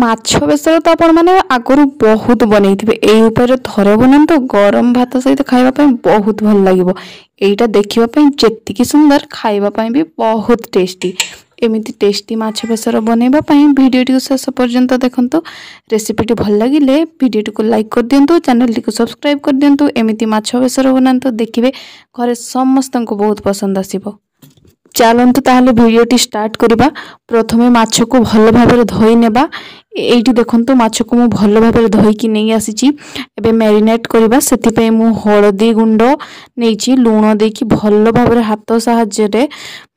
माछ बेसर तो आपण मैंने आगुरी बहुत बनई थे ये थरे बनातु गरम भात सहित खावाई बहुत भल लगे। यहीटा देखापी जी सुंदर खावाई भी बहुत टेस्टी। एमती टेस्टी माछ बेसर बनवाई भिडियो शेष पर्यंत देखंतु। रेसिपीटी भल लगे भिडियो को लाइक कर दिंतु, चैनल को सब्सक्राइब कर दिंतु। एमती माछ बेसर बनातु देखिए घरे समस्त को बहुत पसंद आसीबो। चलतु ताहले भिडियोटी स्टार्ट करिबा। प्रथमे माछ को भल भाबरे धोई नेबा। एठी देखंतु माछ को मु भल भाबरे धोई कि नै आसीची। एबे मैरिनेट करिबा। सेति पय मु हळदी गुंड नेची, लूण देकी भल भाबरे हाथ सहाय्य रे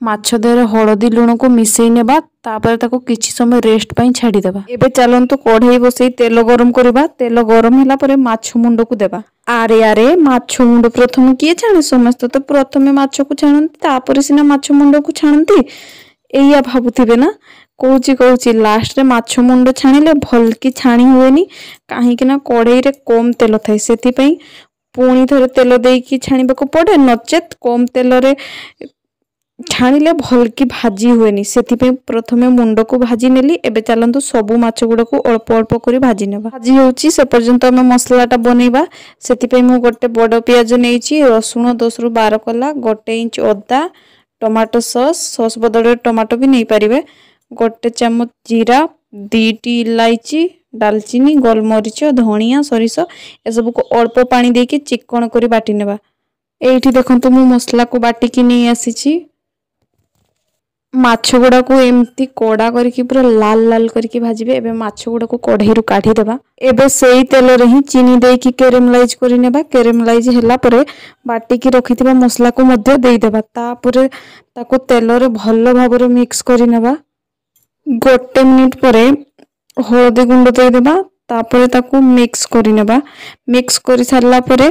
माछ देरे हळदी लूण को मिसई नेबा। तापर ताको किछि समय रेस्ट पय छाडी देबा। एबे चलंतु कढ़ाई बसई तेल गरम करिबा। तेल गरम होला परे माछ मुंड को देबा। आरे आरे माछ मुंड प्रथम किए छाणे? समस्त तो प्रथमे माछ को छाणती तापर सिना माछ मुंड को छाणती एया भाबुथिबे ना। कहूची लास्ट रे माछ मुंड छाणिले भल की छाणी हुएनी, काहे कि ना कढ़ाई रे कम तेल थाए। सेति पय पुणी थरे तेल देकी छाणिबाको पड़े, नचेत कम तेल रे छाणिले भल की भाजी हुएनी। सेति पय प्रथमे मुंड को भाजी नेली। एबे चलंतु सबु माछ गुडा को अल्प अल्प करी भाजी नेबा। भाजी होची से पर्यंत हम मसलाटा बनेबा। सेति पय मु गोटे बड़ पियाज नेइची, रसुण 10 रु 12 कला, गोटे इंच अदा, टमाटो सॉस बदले टमाटो भी नहीं पारिबे, गोटे चम्मच जीरा, 2टी इलायची, दालचीनी, गोलमरीच, धनिया, सरिष ए सब को अल्प पानी देके चिकन करी बाटी नेबा। एठी देखंतु मु मसला को बाटी की नहीं आसीची। माछ गुड़ा को एमती कड़ा करके पूरा लाल लाल करके भाजिबे। एबे माछ गुड़ा को कढ़ाई रु काढी देबा। एबे सेई तेल रे ही चीनी देकी कैरेमलाइज करि नेबा। कैरेमलाइज होला परे बाटी की रखिथिबा मसला को मध्य देई देबा। तापरे ताको तेल रे भलो भाबरे मिक्स करि नेबा। गोटे मिनिट परे हळदी गुंड देई देबा। तापरे ताको मिक्स करि नेबा। मिक्स करि सारला परे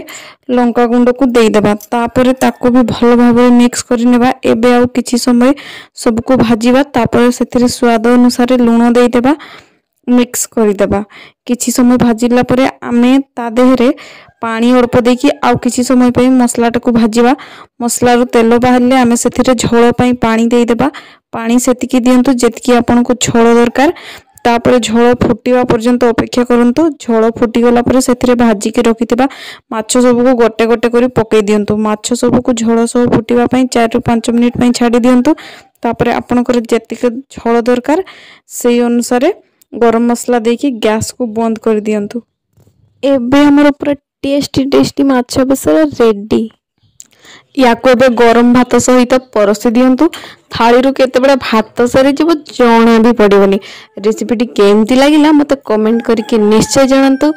लंका गुंड को देई देबा। तापरे ताको भी भलो भाबरे मिक्स करि नेबा। एबे आउ किछि समय सब को भाजीबा। तापरे सेथिरे स्वाद अनुसार लूण देई देबा, मिक्स करि देबा। किछि समय भाजिला परे आमे ता देहरे पानी अल्प देकी आउ किछि समय पय मसलाटा को भाजीबा। मसला रो तेल बाहरले आमे सेथिरे झोल पय पानी देई देबा। पानी सेतिकी दियंतु जेतिकी आपन को झोल दरकार। तापर झोल फुटिवा पर्यंत अपेक्षा करंतु। झोल फुटी गला परे सेथिरे भाजी के रखिथिबा माछ सब को गोटे गोटे करी पकई दियंतु। माछ सब को झोल सब फुटिवा पय 4 रु 5 मिनिट पय छाडी दियंतु। तापर आपन कर जेतिक झोल दरकार सेई अनुसार गरम मसला देकी गैस को बंद कर दियंतु। एबे हमर पूरा टेस्टी माछ बेसर रेडी। या को एबे गरम भात सहित परसी दियंतु। थाली रु केते बडा भात सरी जीव जणा भी पड़िबनी। रेसिपीटी केमती लागिला मते कमेंट करके निश्चय जणांतु।